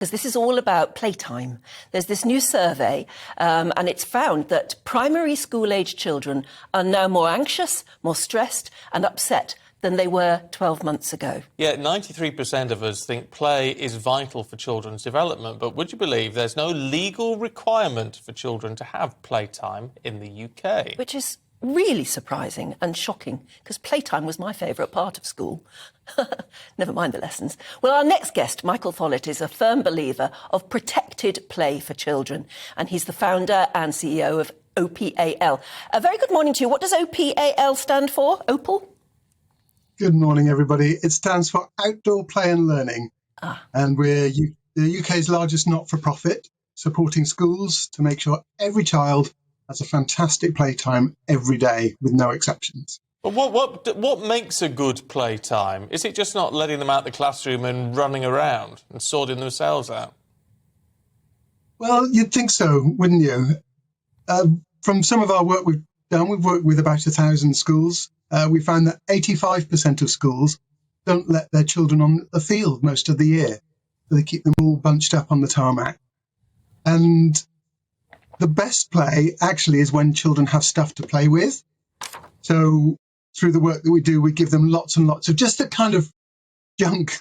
because this is all about playtime. There's this new survey, and it's found that primary school-age children are now more anxious, more stressed and upset than they were 12 months ago. Yeah, 93% of us think play is vital for children's development, but would you believe there's no legal requirement for children to have playtime in the UK? Which is really surprising and shocking, because playtime was my favourite part of school. Never mind the lessons. Well, our next guest, Michael Follett, is a firm believer of protected play for children, and he's the founder and CEO of OPAL. A very good morning to you. What does OPAL stand for, Opal? Good morning, everybody. It stands for Outdoor Play and Learning. And we're the UK's largest not-for-profit, supporting schools to make sure every child has a fantastic playtime every day, with no exceptions. But what makes a good playtime? Is it just not letting them out the classroom and running around and sorting themselves out? Well, you'd think so, wouldn't you? From some of our work we've done, we've worked with about 1,000 schools. We found that 85% of schools don't let their children on the field most of the year. So they keep them all bunched up on the tarmac. And the best play actually is when children have stuff to play with. So through the work that we do, we give them lots and lots of just the kind of junk,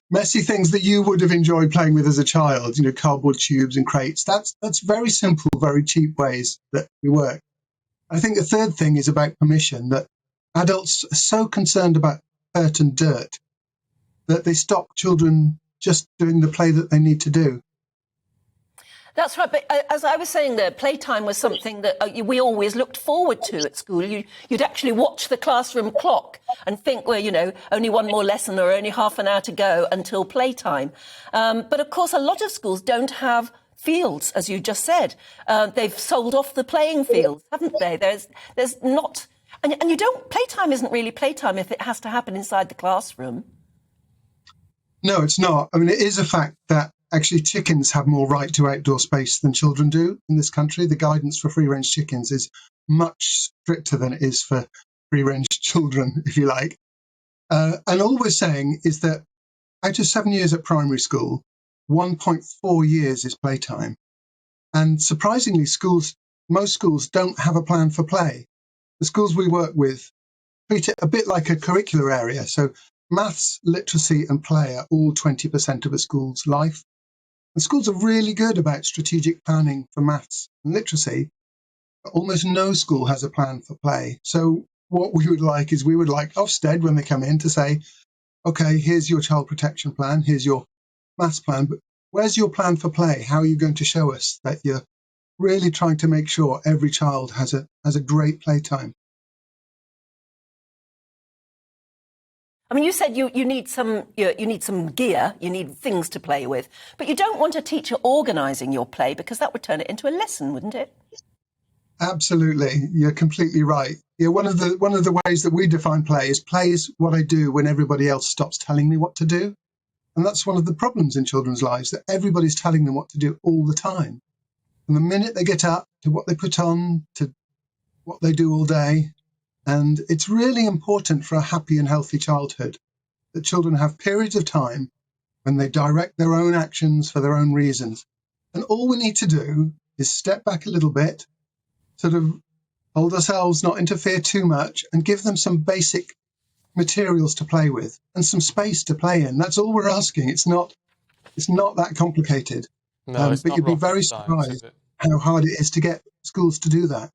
messy things that you would have enjoyed playing with as a child, you know, cardboard tubes and crates. That's very simple, very cheap ways that we work. I think the third thing is about permission, that adults are so concerned about hurt and dirt that they stop children just doing the play that they need to do. That's right, but as I was saying there, playtime was something that we always looked forward to at school. You'd actually watch the classroom clock and think, well, you know, only one more lesson or only half an hour to go until playtime. But of course, a lot of schools don't have fields, as you just said. They've sold off the playing fields, haven't they? There's not... And you don't... Playtime isn't really playtime if it has to happen inside the classroom. No, it's not. I mean, it is a fact that actually chickens have more right to outdoor space than children do in this country. The guidance for free-range chickens is much stricter than it is for free-range children, if you like. And all we're saying is that out of 7 years at primary school, 1.4 years is playtime. And surprisingly, most schools don't have a plan for play. The schools we work with treat it a bit like a curricular area. So maths, literacy and play are all 20% of a school's life. And schools are really good about strategic planning for maths and literacy, but almost no school has a plan for play. So what we would like is we would like Ofsted, when they come in, to say, OK, here's your child protection plan, here's your maths plan, but where's your plan for play? How are you going to show us that you're really trying to make sure every child has a great playtime? I mean, you said you need some gear, you need things to play with, but you don't want a teacher organising your play, because that would turn it into a lesson, wouldn't it? Absolutely, you're completely right. Yeah, one of the ways that we define play is what I do when everybody else stops telling me what to do, and that's one of the problems in children's lives, that everybody's telling them what to do all the time. From the minute they get up, to what they put on, to what they do all day. And it's really important for a happy and healthy childhood that children have periods of time when they direct their own actions for their own reasons. And all we need to do is step back a little bit, sort of hold ourselves, not interfere too much, and give them some basic materials to play with and some space to play in. That's all we're asking. It's not that complicated. No, it's but not you'd be rocket very science, surprised is it? how hard it is to get schools to do that.